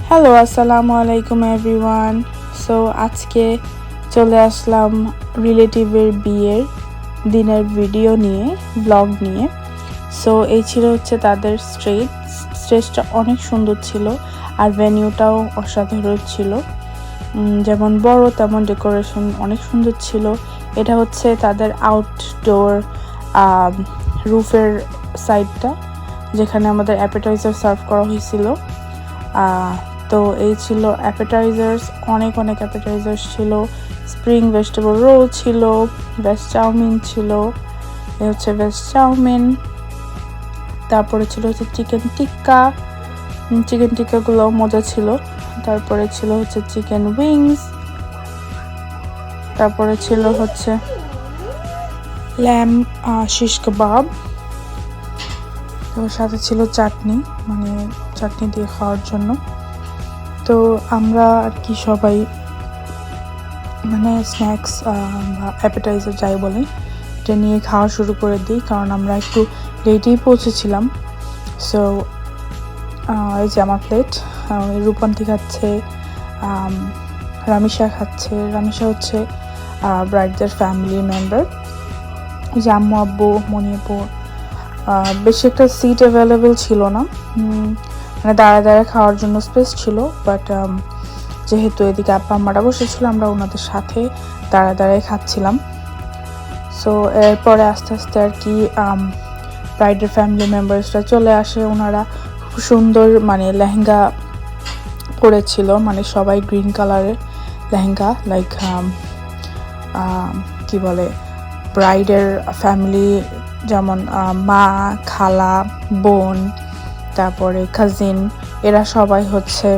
Hello, আসসালামু আলাইকুম everyone. So আজকে চলে আসলাম রিলেটিভের বিয়ের দিনের ভিডিও নিয়ে, ব্লগ নিয়ে। সো এই ছিল হচ্ছে তাদের স্টেজটা অনেক সুন্দর ছিল আর ভেনিউটাও অসাধারণ ছিল। যেমন বড় তেমন ডেকোরেশন অনেক সুন্দর ছিল। এটা হচ্ছে তাদের আউটডোর রুফের সাইডটা, যেখানে আমাদের অ্যাপেটাইজার সার্ভ করা হয়েছিল। তো এই ছিল অ্যাপেটাইজার্স, অনেক অ্যাপেটাইজার্স ছিল। স্প্রিং ভেজিটেবল রোল ছিল, ভেজ চাউমিন ছিল, এই হচ্ছে ভেজ চাউমিন। তারপরে ছিল হচ্ছে চিকেন টিক্কাগুলো মজা ছিল। তারপরে ছিল হচ্ছে চিকেন উইংস। তারপরে ছিল হচ্ছে ল্যাম্ব শিশ কাবাব। তো সাথে ছিল চাটনি, মানে চাটনি দিয়ে খাওয়ার জন্য। তো আমরা আর কি সবাই মানে স্ন্যাক্স বা অ্যাপেটাইজার যাই বলে এটা নিয়ে খাওয়া শুরু করে দিই, কারণ আমরা একটু লেটেই পৌঁছেছিলাম। সো এই যে আমার প্লেট, রূপন্তি খাচ্ছে, রামিশা খাচ্ছে। রামিশা হচ্ছে ব্রাইডদের ফ্যামিলি মেম্বার। যে আম্মু আব্বু মনি আব্বু, বেশি একটা সিট অ্যাভেলেবেল ছিল না, মানে দাঁড়ায় খাওয়ার জন্য স্পেস ছিল। বাট যেহেতু এদিকে আব্বা আম্মারা বসেছিল, আমরা ওনাদের সাথে দাঁড়ায় খাচ্ছিলাম। সো এরপরে আস্তে আস্তে আর কি ব্রাইডের ফ্যামিলি মেম্বার্সরা চলে আসে। ওনারা খুব সুন্দর মানে লেহেঙ্গা পরেছিল, মানে সবাই গ্রিন কালারের লেহেঙ্গা, লাইক কি বলে ব্রাইডের ফ্যামিলি, যেমন মা, খালা, বোন, তারপরে কাজিন, এরা সবাই হচ্ছে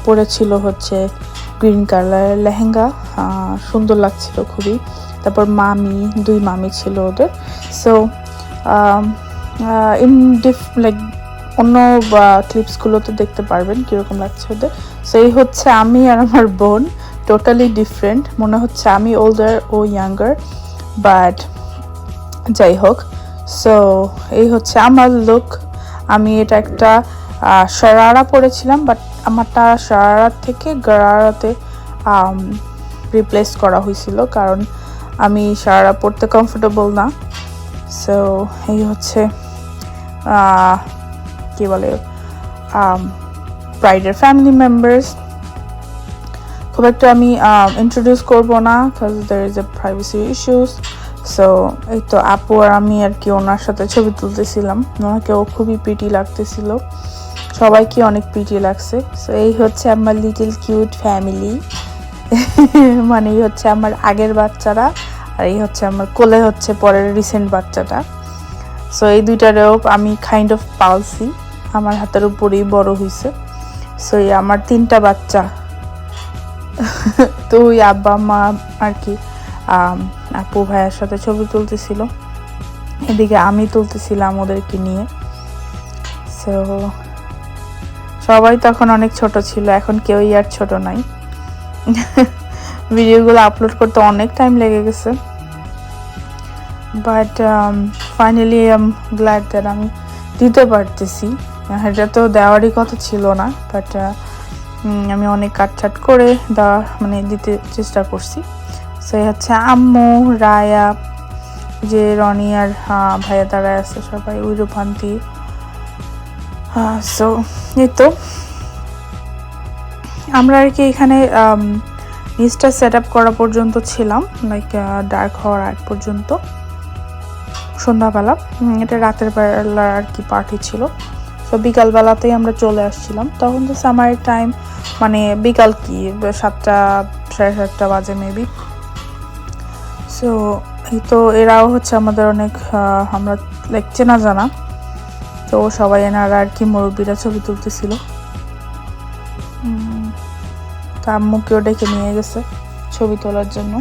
পরেছিল হচ্ছে গ্রিন কালারের লেহেঙ্গা। সুন্দর লাগছিল খুবই। তারপর দুই মামি ছিল ওদের। সো লাইক অন্য ক্লিপসগুলোতে দেখতে পারবেন কীরকম লাগছে ওদের। সো এই হচ্ছে আমি আর আমার বোন, টোটালি ডিফারেন্ট। মনে হচ্ছে আমি ওল্ডার, ও ইয়াঙ্গার, বাট যাই হোক। সো এই হচ্ছে আমার লুক। আমি এটা একটা শরারা পরেছিলাম, বাট আমারটা শরারার থেকে গারারাতে রিপ্লেস করা হয়েছিল, কারণ আমি শরারা পরতে কমফোর্টেবল না। সো এই হচ্ছে কি বলে ব্রাইডের ফ্যামিলি মেম্বার্স। খুব একটা আমি ইন্ট্রোডিউস করবো না, because there is a privacy issues. So এই তো আপু আর আমি আর কি ওনার সাথে ছবি তুলতেছিলাম। ওনাকেও খুবই প্রিটি লাগতেছিল, সবাইকে অনেক প্রিটি লাগছে। সো এই হচ্ছে আমার লিটল কিউট ফ্যামিলি। মানে এই হচ্ছে আমার আগের বাচ্চারা, আর এই হচ্ছে আমার কোলে হচ্ছে পরের রিসেন্ট বাচ্চাটা। সো এই দুইটারেও আমি কাইন্ড অফ পালছি, আমার হাতের উপরেই বড় হয়েছে। সো এই আমার 3টা বাচ্চা। তো ওই আব্বা মা আর কি আপু ভাইয়ের সাথে ছবি তুলতেছিল, এদিকে আমি তুলতেছিলাম ওদেরকে নিয়ে। সো সবাই তখন অনেক ছোট ছিল, এখন কেউই আর ছোট নাই। ভিডিওগুলো আপলোড করতে অনেক টাইম লেগে গেছে, but finally I am glad that আমি দিতে পারতেছি। এটা তো দেওয়ারই কথা ছিল না, বাট আমি অনেক কাটছাট করে দিতে চেষ্টা করছি। সে হচ্ছে আম্মু, রায়া, যে রনি আর ভাইয়া দাঁড়ায় আছে সবাই, ওই রূপান্তি। সো এই তো আমরা আর কি এখানে নিচটা সেট আপ করা পর্যন্ত ছিলাম, লাইক ডার্ক হওয়ার আগ পর্যন্ত, সন্ধ্যাবেলা। এটা রাতের বেলা আর কি পার্টি ছিল। সো বিকালবেলাতেই আমরা চলে আসছিলাম। তখন তো সামারের টাইম, মানে বিকাল কি 7টা, 7:30 বাজে মেবি। সো এই তো এরাও হচ্ছে আমাদের অনেক আমরা লাইক চেনা জানা। তো সবাই এনারা আর কি মুরব্বীরা ছবি তুলতেছিল। তা আম্মুকেও ডেকে নিয়ে গেছে ছবি তোলার জন্য।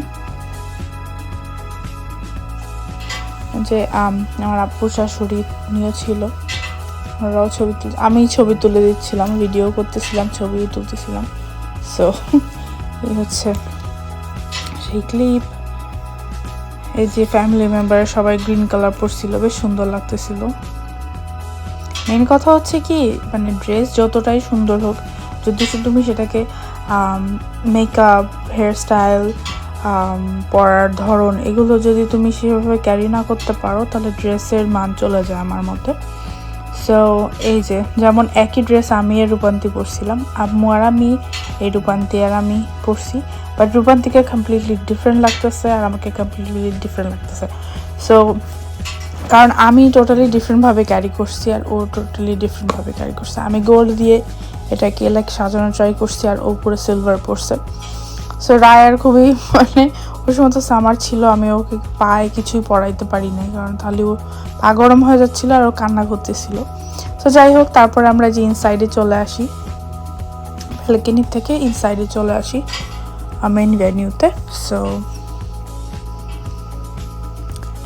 যে আমার আব্বু শাশুড়ি নিয়ে ছিল, ওরাও আমি ছবি তুলে দিচ্ছিলাম, ভিডিও করতেছিলাম, ছবি তুলতেছিলাম। সো এই হচ্ছে সেই ক্লিপ। এই যে ফ্যামিলি মেম্বার সবাই গ্রিন কালার পরছিল, বেশ সুন্দর লাগতেছিল। মেন কথা হচ্ছে কি, মানে ড্রেস যতটাই সুন্দর হোক, যদি তুমি সেটাকে মেকআপ, হেয়ারস্টাইল, পরার ধরন এগুলো যদি তুমি সেভাবে ক্যারি না করতে পারো, তাহলে ড্রেসের মান চলে যায় আমার মতে। সো এই যে যেমন একই ড্রেস আমি আর রূপান্তী পরছিলাম, আম্মু আর আমি, এই রূপান্তী আর আমি পরছি, বাট রূপান্তীকে কমপ্লিটলি ডিফারেন্ট লাগতেছে আর আমাকে কমপ্লিটলি ডিফারেন্ট লাগতেছে। সো কারণ আমি টোটালি ডিফারেন্টভাবে ক্যারি করছি আর ও টোটালি ডিফারেন্টভাবে ক্যারি করছে। আমি গোল্ড দিয়ে এটাকে লাইক সাজানো ট্রাই করছি আর ও পুরো সিলভার পরছে। সো রায়ার খুবই মানে ওই সময় তো সামার ছিল, আমি ওকে পায়ে কিছুই পরাইতে পারি নাই, কারণ তাহলে ও পা গরম হয়ে যাচ্ছিলো আর ও কান্না করতেছিল। তো যাই হোক, তারপরে আমরা যে ইনসাইডে চলে আসি, ব্যালকনির থেকে ইনসাইডে চলে আসি মেইন ভেন্যুতে। সো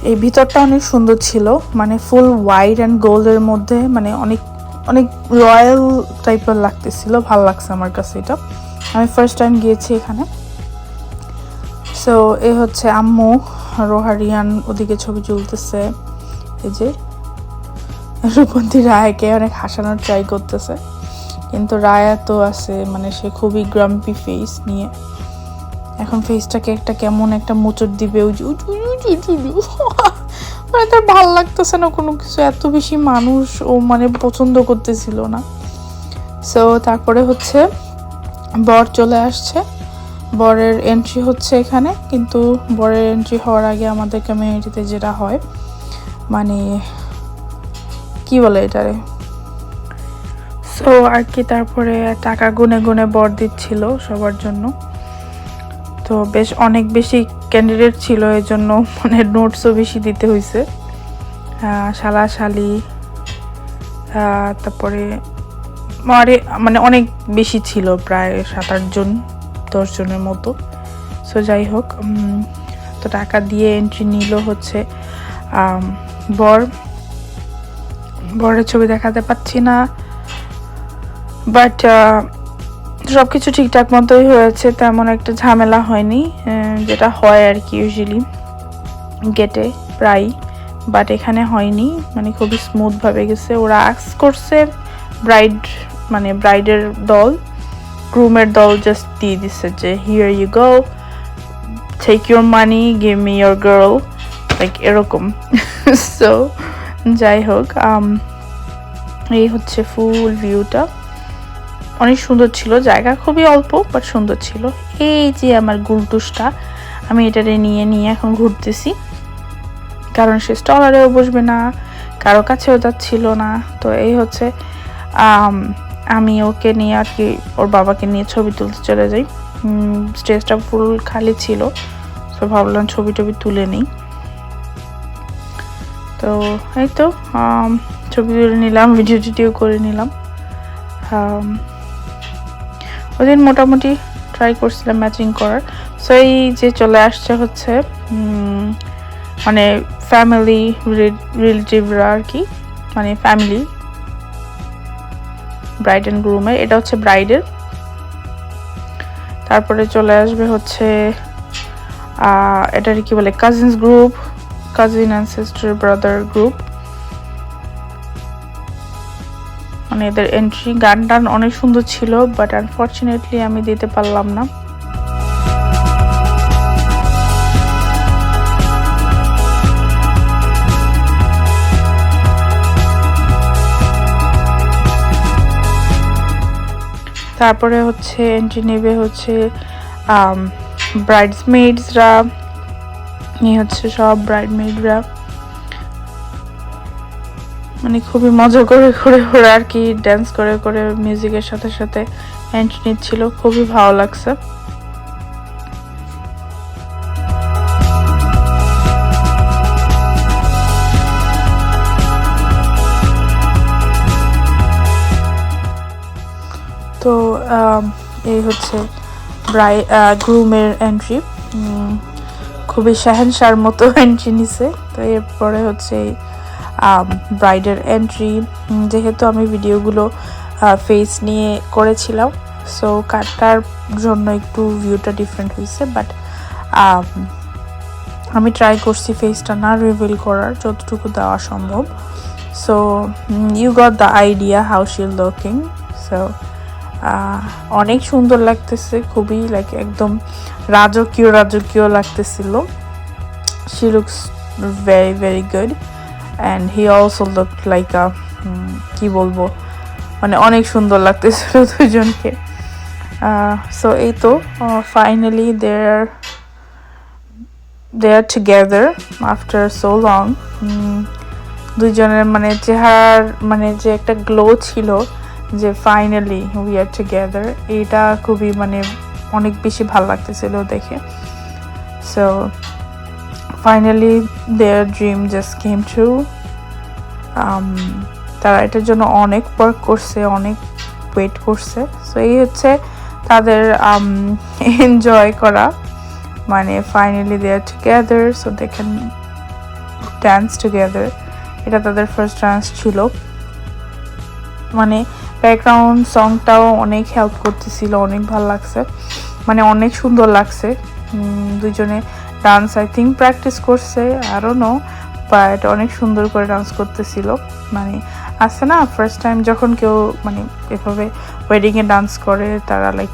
এই ভিতরটা অনেক সুন্দর ছিল, মানে ফুল হোয়াইট অ্যান্ড গোল্ডের মধ্যে, মানে অনেক অনেক রয়্যাল টাইপের লাগতেছিল, ভালো লাগছে আমার কাছে এটা। আমি ফার্স্ট টাইম গিয়েছি এখানে। সো এ হচ্ছে আম্মু, রোহারিয়ান ওদিকে ছবি তুলতেছে। এই যে রূপন্তী রায়াকে অনেক হাসানোর ট্রাই করতেছে, কিন্তু রায়া তো আছে মানে সে খুবই গ্রাম্পি ফেস নিয়ে। এখন ফেসটাকে একটা কেমন একটা মোচড় দিবে, মানে তার ভাল লাগতেছে না কোনো কিছু, এত বেশি মানুষ ও মানে পছন্দ করতেছিল না। সো তারপরে হচ্ছে বর চলে আসছে, বরের এন্ট্রি হচ্ছে এখানে, কিন্তু বরের এন্ট্রি হওয়ার আগে আমাদের কমিউনিটিতে যেটা হয়, মানে কি বলে এটারে, সো আর কি, তারপরে টাকা গুনে গুনে বর দিচ্ছিল সবার জন্য। তো বেশ অনেক বেশি ক্যান্ডিডেট ছিল, এই জন্য মানে নোটসও বেশি দিতে হয়েছে। শালা শালি, তারপরে মানে অনেক বেশি ছিল, প্রায় 7-8 জন, 10 জনের মতো। সো যাই হোক, তো টাকা দিয়ে এন্ট্রি নিল হচ্ছে বরের ছবি দেখাতে পাচ্ছি না, বাট সব কিছু ঠিকঠাক মতোই হয়েছে, তেমন একটা ঝামেলা হয়নি, যেটা হয় আর কি ইউজুয়ালি গেটে প্রায়, বাট এখানে হয়নি, মানে খুবই স্মুথভাবে গেছে। ওরা আস্ক করছে মানে ব্রাইডের দল, গ্রুমের দল জাস্ট দিয়ে দিচ্ছে যে here you go, take your money, give me your girl, like এরকম। সো যাই হোক, এই হচ্ছে ফুল ভিউটা, অনেক সুন্দর ছিল, জায়গা খুবই অল্প বাট সুন্দর ছিল। এই যে আমার গুলটুসটা, আমি এটারে নিয়ে এখন ঘুরতেছি, কারণ সে স্টলারেও বসবে না, কারো কাছেও যাচ্ছিল না। তো এই হচ্ছে আমি ওকে নিয়ে আর কি ওর বাবাকে নিয়ে ছবি তুলতে চলে যাই। স্টেজটা ফুল খালি ছিল, তো ভাবলাম ছবি টবি তুলে নিই। তো এই তো ছবি তুলে নিলাম, ভিডিও টিডিও করে নিলাম। ওদিন মোটামুটি ট্রাই করছিলাম ম্যাচিং করার। সো এই যে চলে আসছে হচ্ছে মানে ফ্যামিলি রিলেটিভরা আর কি, মানে ফ্যামিলি ব্রাইড অ্যান্ড গ্রুমের, এটা হচ্ছে ব্রাইডের। তারপরে চলে আসবে হচ্ছে এটার কি বলে, cousins group, cousin and sister brother group, মানে এদের এন্ট্রি। গান টান অনেক সুন্দর ছিল, বাট আনফর্চুনেটলি আমি দিতে পারলাম না। তারপরে হচ্ছে এন্ট্রি নেবে হচ্ছে ব্রাইডসমেডসরা, এই হচ্ছে সব ব্রাইডমেডরা, মানে খুবই মজা করে করে ওরা আর কি ড্যান্স করে করে মিউজিকের সাথে সাথে এন্ট্রি নিচ্ছিল, খুবই ভালো লাগছে। তো এই হচ্ছে গ্রুমের এন্ট্রি, খুবই শাহেনশার মতো এন্ট্রি নিছে। তো এরপরে হচ্ছে ব্রাইডের এন্ট্রি। যেহেতু আমি ভিডিওগুলো ফেস নিয়ে করেছিলাম, সো কাটার জন্য একটু ভিউটা ডিফারেন্ট হয়েছে, বাট আমি ট্রাই করছি ফেসটা না রিভিল করার, যতটুকু দেওয়া সম্ভব। So you got the idea how she looking. So অনেক সুন্দর লাগতেছে, খুবই লাইক একদম রাজকীয় রাজকীয় লাগতেছিল। She looks very very good and he also looked like a কি বলবো, মানে অনেক সুন্দর লাগতেছিল দুজনকে। So এই তো finally they are together after so long. দুইজনের মানে চেহারার মানে যে একটা গ্লো ছিল যে ফাইনালি উই আর টুগেদার, এটা খুবই মানে অনেক বেশি ভালো লাগতেছিল দেখে। সো ফাইনালি দেয়ার ড্রিম জাস্ট কেম ট্রু। তারা এটার জন্য অনেক ওয়ার্ক করছে, অনেক ওয়েট করছে। সো এই হচ্ছে তাদের এনজয় করা, মানে finally they are together so they can dance together. এটা তাদের ফার্স্ট ডান্স ছিল। মানে ব্যাকগ্রাউন্ড সংটাও অনেক হেল্প করতেছিল, অনেক ভালো লাগছে, মানে অনেক সুন্দর লাগছে। দুজনে ডান্স আই থিঙ্ক প্র্যাকটিস করছে, আরও নো, বাট অনেক সুন্দর করে ডান্স করতেছিল। মানে আছে না ফার্স্ট টাইম যখন কেউ মানে এভাবে ওয়েডিংয়ে ডান্স করে তারা লাইক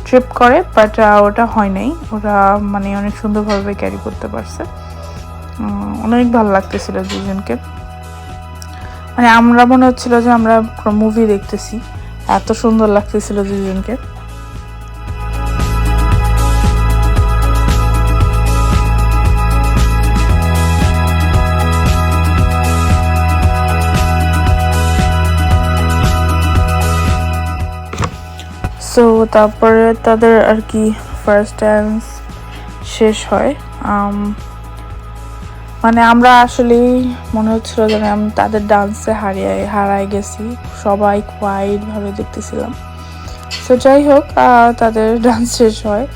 ট্রিপ করে, বাট ওটা হয় নাই, ওরা মানে অনেক সুন্দরভাবে ক্যারি করতে পারছে। অনেক ভালো লাগতেছিল দুজনকে, মানে আমরা মনে হচ্ছিল যে আমরা কোনো মুভি দেখতেছি, এত সুন্দর লাগতেছিল দুজনকে। সো তারপরে তাদের আর কি ফার্স্ট ডান্স শেষ হয়। মানে আমরা আসলে মনে হচ্ছিল যে আমি তাদের ডান্সে হারাই গেছি, সবাই কোয়াইটভাবে দেখতেছিলাম। সো যাই হোক তাদের ডান্স শেষ হয়,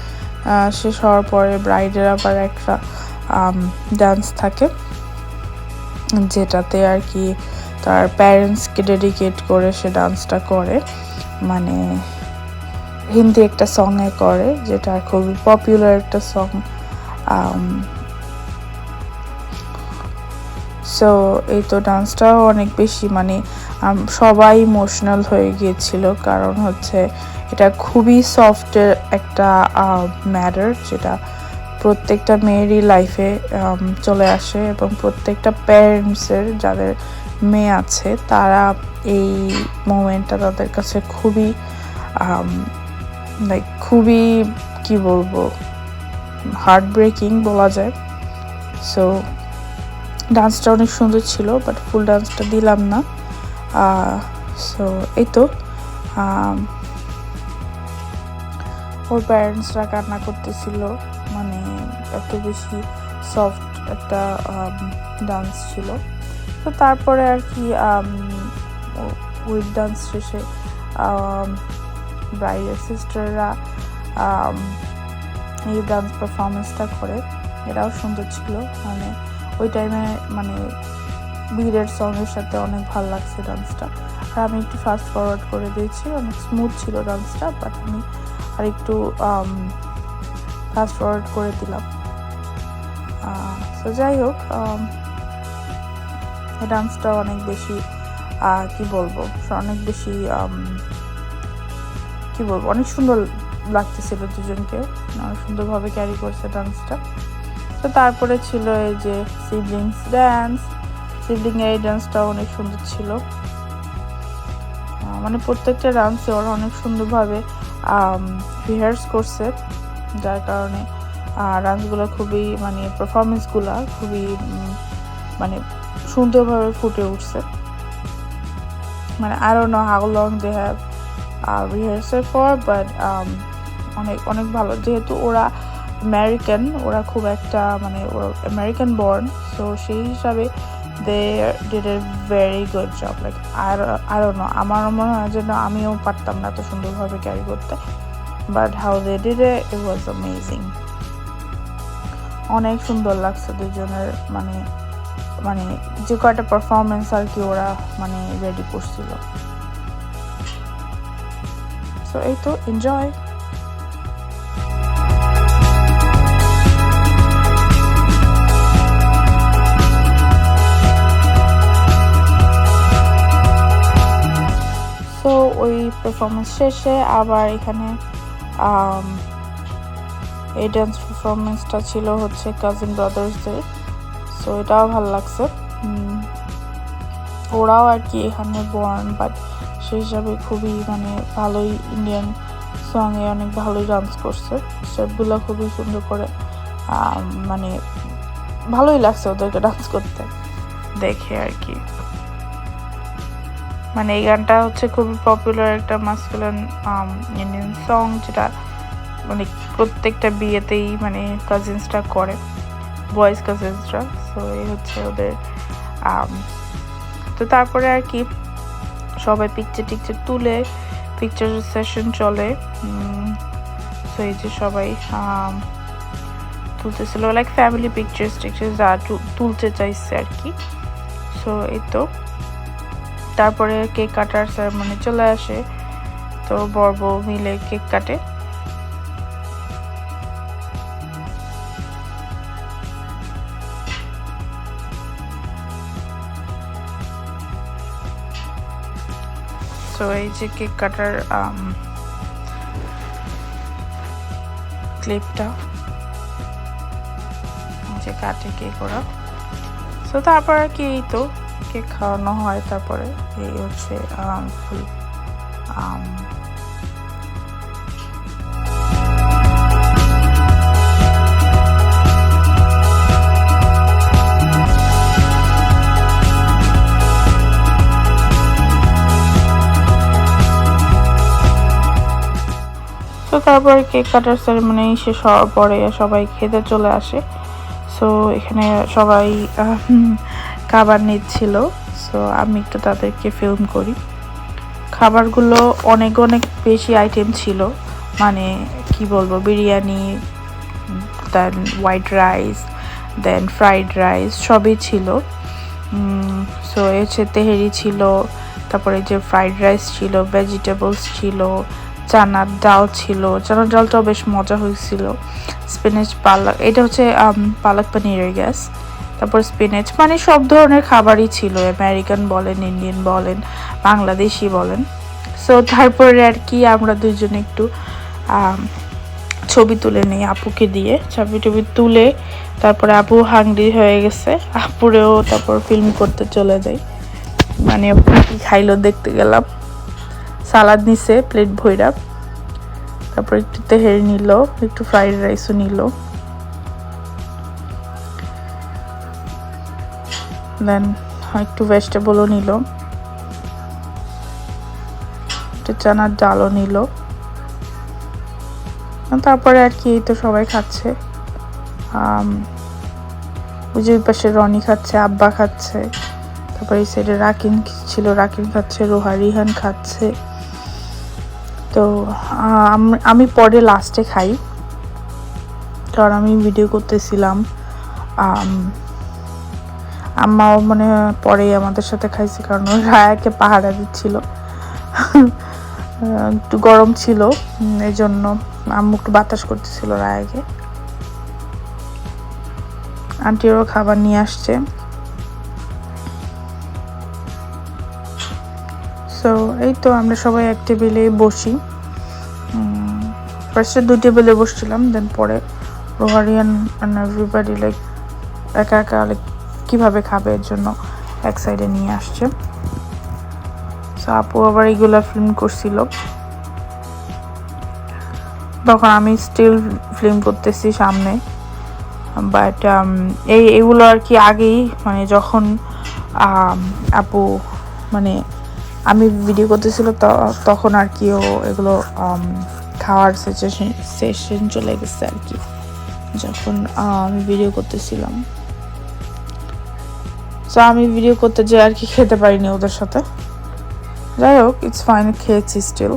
শেষ হওয়ার পরে ব্রাইডের আবার একটা ডান্স থাকে যেটাতে আর কি তার প্যারেন্টসকে ডেডিকেট করে সে ডান্সটা করে, মানে হিন্দি একটা সঙে করে, যেটা খুবই পপুলার একটা সং। সো এই তো ডান্সটাও অনেক বেশি মানে সবাই ইমোশনাল হয়ে গিয়েছিল, কারণ হচ্ছে এটা খুবই সফটের একটা ম্যাটার, যেটা প্রত্যেকটা মেয়েরই লাইফে চলে আসে, এবং প্রত্যেকটা প্যারেন্টসের যাদের মেয়ে আছে তারা এই মোমেন্টটা তাদের কাছে খুবই লাইক খুবই কি বলবো হার্ট ব্রেকিং বলা যায়। সো ডান্সটা অনেক সুন্দর ছিল, বাট ফুল ডান্সটা দিলাম না। সো এই তো ওর প্যারেন্টসরা কান্না করতেছিল, মানে এত বেশি সফট একটা ডান্স ছিল। তো তারপরে আর কি উইথ ডান্স শেষে ব্রাইডের সিস্টাররা এই ডান্স পারফরমেন্সটা করে, এটাও সুন্দর ছিল। মানে ওই টাইমে মানে বীরের সঙ্গের সাথে অনেক ভালো লাগছে ডান্সটা। আর আমি একটু ফাস্ট ফরওয়ার্ড করে দিয়েছি, অনেক স্মুথ ছিল ডান্সটা, বাট আমি আর একটু ফাস্ট ফরওয়ার্ড করে দিলাম। তো যাই হোক এই ডান্সটা অনেক বেশি কি বলবো অনেক বেশি কি বলবো অনেক সুন্দর লাগতেছিল দুজনকে, অনেক সুন্দরভাবে ক্যারি করছে ডান্সটা। তো তারপরে ছিল এই যে সিবলিংস ডান্স। সিবলিংয়ের এই ডান্সটাও অনেক সুন্দর ছিল, মানে প্রত্যেকটা ডান্সে ওরা অনেক সুন্দরভাবে রিহার্স করছে, যার কারণে ডান্সগুলো খুবই মানে পারফরমেন্সগুলো খুবই মানে সুন্দরভাবে ফুটে উঠছে। মানে I don't know how long they have rehearsed for, but অনেক অনেক ভালো, যেহেতু ওরা আমেরিকান, ওরা খুব একটা মানে ওরা আমেরিকান বর্ন, সো সেই হিসাবে they did a very good job. Like I don't know, আমার মনে হয় যেন আমিও পারতাম না এত সুন্দরভাবে ক্যারি করতে, but how they did it was amazing. অনেক সুন্দর লাগছে দুজনের, মানে মানে যে কয়টা পারফরমেন্স আর কি ওরা মানে রেডি করছিল। সো এই তো এনজয়। সো ওই পারফরমেন্স শেষে আবার এখানে এই ডান্স পারফরমেন্সটা ছিল হচ্ছে কাজিন ব্রাদার্সদের। সো এটাও ভালো লাগছে। ওরাও আর কি এখানে বর্ন, বাট সেই হিসাবে খুবই মানে ভালোই ইন্ডিয়ান সঙে অনেক ভালোই ডান্স করছে। স্টেপগুলো খুবই সুন্দর করে, মানে ভালোই লাগছে ওদেরকে ডান্স করতে দেখে আর কি। মানে এই গানটা হচ্ছে খুবই পপুলার একটা মাস্কুলান ইন্ডিয়ান সং, যেটা মানে প্রত্যেকটা বিয়েতেই মানে কাজিনসরা করে, বয়েজ কাজিনসরা। সো এই হচ্ছে ওদের। তো তারপরে আর কি সবাই পিকচার তুলে, পিকচার সেশন চলে। সো এই যে সবাই তুলতেছিল, লাইক ফ্যামিলি পিকচার্স যা তুলতে চাইছে আর কি। সো এই তো তারপরে কেক কাটার সেরেমনি চলে আসে। তো বর বউ মিলে কেক কাটে। তো এই যে কেক কাটার ক্লিপটা যে কাটে কেক ওরা। সো তারপর আর কি এই তো কেক খাওয়ানো হয়। তারপরে এই হচ্ছে ফুল তারপরে কেক কাটার সেরেমনি শেষ হওয়ার পরে সবাই খেতে চলে আসে। সো এখানে সবাই খাবার নিচ্ছিল। সো আমি একটু তাদেরকে ফিল্ম করি। খাবারগুলো অনেক বেশি আইটেম ছিল, মানে কি বলবো, বিরিয়ানি, দেন হোয়াইট রাইস, দেন ফ্রাইড রাইস সবই ছিল। সো এ হচ্ছে তেহেরি ছিল, তারপরে যে ফ্রাইড রাইস ছিল, ভেজিটেবলস ছিল, চানার ডাল ছিল। চানার ডালটাও বেশ মজা হয়েছিল। স্পিনাচ, পালক, এটা হচ্ছে পালক পনিরের গ্যাস। তারপর স্পিনাচ, মানে সব ধরনের খাবারই ছিল, আমেরিকান বলেন, ইন্ডিয়ান বলেন, বাংলাদেশি বলেন। সো তারপরে আর কি আমরা দুজনে একটু ছবি তুলে নিই আপুকে দিয়ে। ছবি তুলে তারপরে আপু হাংরি হয়ে গেছে, আপুরেও তারপর ফিল্ম করতে চলে যাই। মানে কি খাইলো দেখতে গেলাম। সালাদ নিছে প্লেট ভৈরা, তারপর একটু তেহেরি নিল, একটু ফ্রাইড রাইসও নিল, দেন একটু ভেজিটেবলও নিল, একটু চানার ডালও নিল। তারপরে আর কি তো সবাই খাচ্ছে। ওই পাশে রনি খাচ্ছে, আব্বা খাচ্ছে, তারপরে এই সাইডে রাকিন ছিল, রাকিন খাচ্ছে, রিহান খাচ্ছে। তো আমি পরে লাস্টে খাই, কারণ আমি ভিডিও করতেছিলাম। আম্মাও মানে পরে আমাদের সাথে খাইছে, কারণ রায়াকে পাহারা দিচ্ছিল। একটু গরম ছিল, এই জন্য আম্মু একটু বাতাস করতেছিল রায়াকে। আন্টিরও খাবার নিয়ে আসছে। সো এই তো আমরা সবাই এক টেবিলে বসি। ফার্স্টে 2 টেবিলে বসছিলাম, দেন পরে রোহারিয়ান এভরিবাডি লাইক একা লাইক কীভাবে খাবে এর জন্য এক সাইডে নিয়ে আসছে। সো আপু আবার এইগুলা ফিল্ম করছিল, তখন আমি স্টিল ফিল্ম করতেছি সামনে। বাট এইগুলো আর কি আগেই, মানে যখন আপু মানে আমি ভিডিও করতেছিল তখন আর কি ও এগুলো খাওয়ার সেশন চলে গেছে আর কি, যখন আমি ভিডিও করতেছিলাম। সো আমি ভিডিও করতে যেয়ে আর কি খেতে পারিনি ওদের সাথে। যাই হোক, ইটস ফাইন, খেয়েছি স্টিল।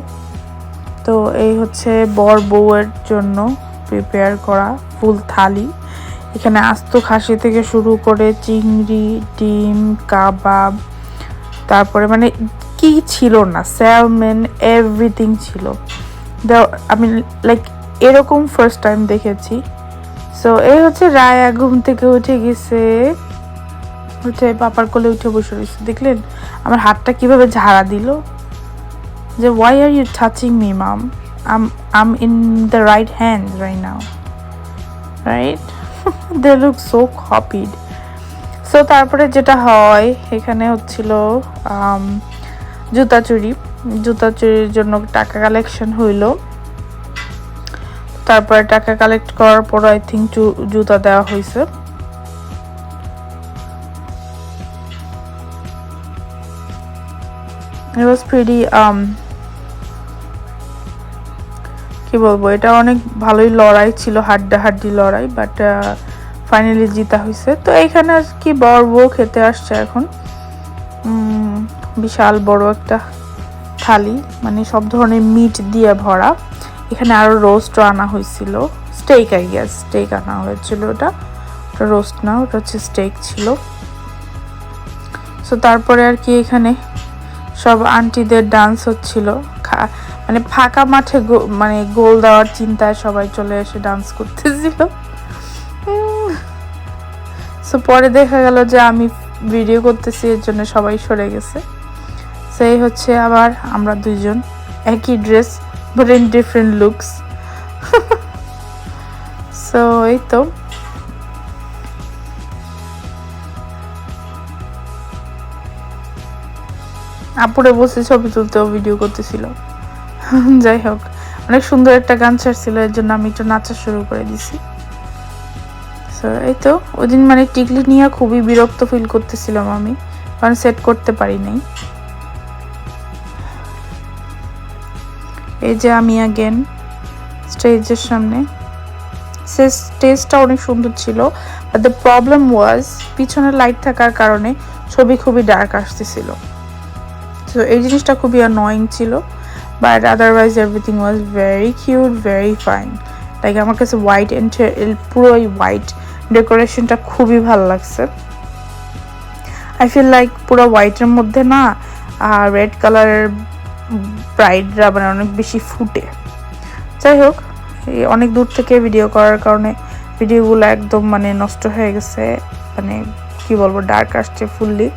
তো এই হচ্ছে বর বউয়ের জন্য প্রিপেয়ার করা ফুল থালি। এখানে আস্ত খাসি থেকে শুরু করে চিংড়ি, ডিম, কাবাব, তারপরে মানে কি ছিল না, স্যালমন, এভরিথিং ছিল। আমি লাইক এরকম ফার্স্ট টাইম দেখেছি। সো এই হচ্ছে রায়া ঘুম থেকে উঠে গেছে, উঠে পাপার কোলে উঠে বসে রয়েছে। দেখলেন আমার হাতটা কিভাবে ঝাড়া দিল, যে why are you touching me mom, I'm in the right hand right now, right? They look so copied. So তারপরে যেটা হয় এখানে হচ্ছিল জুতা চুরির জন্য টাকা কালেকশন হইলো। তারপরে টাকা কালেক্ট করার পর আই থিঙ্ক জুতা দেওয়া হয়েছে। It was pretty কি বলবো, এটা অনেক ভালোই লড়াই ছিল, হাড্ডাহাড্ডি লড়াই, বাট ফাইনালি জিতা হয়েছে। তো এইখানে কি বর বউ খেতে আসছে এখন, বিশাল বড় একটা থালি, মানে সব ধরনের মিট দিয়ে ভরা। এখানে আরো রোস্টও আনা হয়েছিল, স্টেক আই গেস, স্টেক আনা হয়েছিল। ওটা রোস্ট না, ওটা হচ্ছে স্টেক ছিল। সো তারপরে আর কি এখানে সব আন্টিদের ডান্স হচ্ছিল, মানে ফাঁকা মাঠে মানে গোল দেওয়ার চিন্তায় সবাই চলে এসে ডান্স করতেছিল। সো পরে দেখা গেল যে আমি ভিডিও করতেছি, এর জন্য সবাই সরে গেছে। সেই হচ্ছে আবার আমরা দুইজন একই dress but in different looks. So এই তো আপুরে বসে ছবি তুলতেও ভিডিও করতেছিল। যাই হোক, অনেক সুন্দর একটা গান ছাড়ছিল, এর জন্য আমি একটু নাচা শুরু করে দিছি। সো এই তো ওই দিন মানে টিকলি নিয়ে খুবই বিরক্ত ফিল করতেছিলাম আমি, কারণ সেট করতে পারি নাই। এই যে আমি अगेन স্টেজের সামনে, স্টেজটা অনেক সুন্দর ছিল, বাট দ্য প্রবলেম ওয়াজ পিছনে লাইট থাকার কারণে ছবি খুবই ডার্ক আসতেছিল। তো এই জিনিসটা খুবই অ্যানয়িং ছিল, but otherwise everything was very cute, very fine. Like আমার কাছে হোয়াইট পুরোই হোয়াইট ডেকোরেশনটা খুবই ভালো লাগছে। আই ফিল লাইক পুরো হোয়াইটের মধ্যে না আর রেড কালারের ব্রাইডরা মানে অনেক বেশি ফুটে। যাই হোক, অনেক দূর থেকে ভিডিও করার কারণে ভিডিওগুলো একদম মানে নষ্ট হয়ে গেছে, মানে কি বলবো, ডার্ক আসছে ফুললি।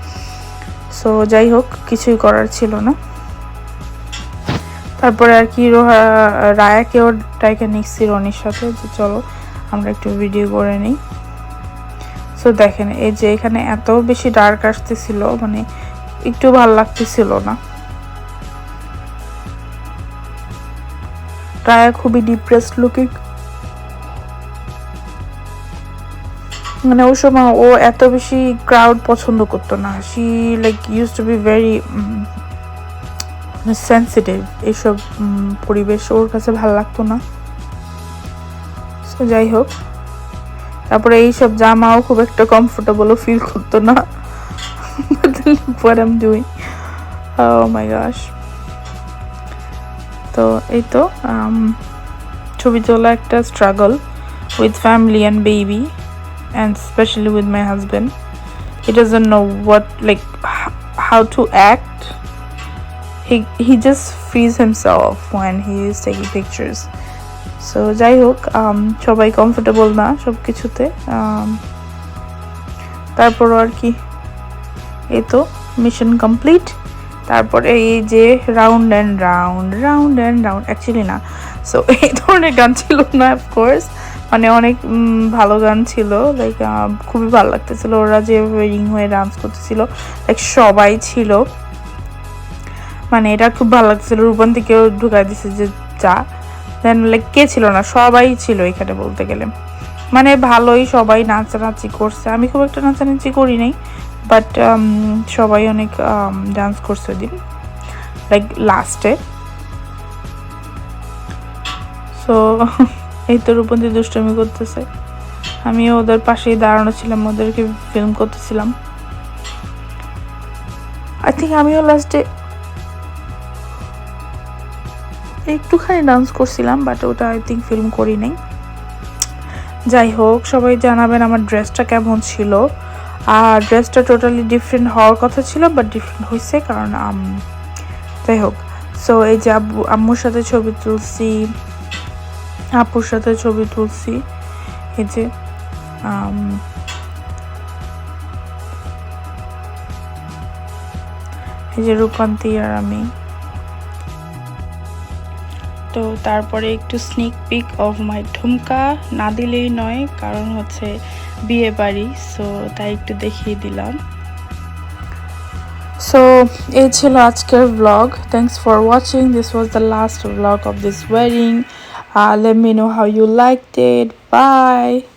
সো যাই হোক, কিছুই করার ছিল না। তারপরে আর কি রায়াকেও ডাইকে নিচ্ছি রনির সাথে, যে চলো আমরা একটু ভিডিও করে নিই। সো দেখেন এই যে এখানে এত বেশি ডার্ক আসতেছিল, মানে একটু ভালো লাগতেছিল না। রায়া খুবই ডিপ্রেসড লুকিং, মানে ওই সময় ও এত বেশি ক্রাউড পছন্দ করতো না। She like use to be very sensitive, এইসব পরিবেশ ওর কাছে ভালো লাগতো না। সো যাই হোক, তারপরে এইসব জামাও খুব একটা কমফোর্টেবলও ফিল করতো না। What I'm doing, oh my gosh. তো এই তো ছবি তোলা একটা struggle with family and baby, and especially with my husband. He doesn't know what, like how to act. He just frees himself when he is taking pictures. So যাই হোক, সবাই comfortable না সব কিছুতে। তারপরও আর কি এই তো মিশন কমপ্লিট। তারপরে এই যে রাউন্ড অ্যান্ড রাউন্ড অ্যাকচুয়ালি না, সো এই ধরনের গান ছিল না অফকোর্স, মানে অনেক ভালো গান ছিল, লাইক খুবই ভালো লাগতেছিল। ওরা যেভাবে রিং হয়ে ডান্স করতেছিল, লাইক সবাই ছিল, মানে এটা খুব ভালো লাগছিল। রূপন থেকেও ঢুকাই দিছে যে যা, দেন লাইক কে ছিল না, সবাই ছিল এখানে বলতে গেলে, মানে ভালোই সবাই নাচানাচি করছে। আমি খুব একটা নাচানাচি করি নাই, বাট সবাই অনেক ডান্স করছে ওদিন, লাইক লাস্টে। সো এই তো রূপন্তী দুষ্টমি করতেছে, আমিও ওদের পাশেই দাঁড়ানো ছিলাম, ওদেরকে ফিল্ম করতেছিলাম। আই থিঙ্ক আমিও লাস্টে একটুখানি ডান্স করছিলাম, বাট ওটা আই থিঙ্ক ফিল্ম করি নাই। যাই হোক, সবাই জানাবেন আমার ড্রেসটা কেমন ছিল। আর ড্রেসটা টোটালি ডিফারেন্ট হওয়ার কথা ছিল, বাট ডিফারেন্ট হয়েছে কারণ যাই হোক। সো এই যে আম্মুর সাথে ছবি তুলছি, আপুর সাথে ছবি তুলছি, এই যে রূপান্তী আর আমি। তো তারপরে একটু স্নিক পিক অফ মাই ঠুমকা না দিলেই নয়, কারণ হচ্ছে বিয়ে বাড়ি, সো তাই একটু দেখিয়ে দিলাম। সো এই ছিল আজকের vlog. Thanks for watching. This was the last vlog of this wedding. Let me know how you liked it. Bye.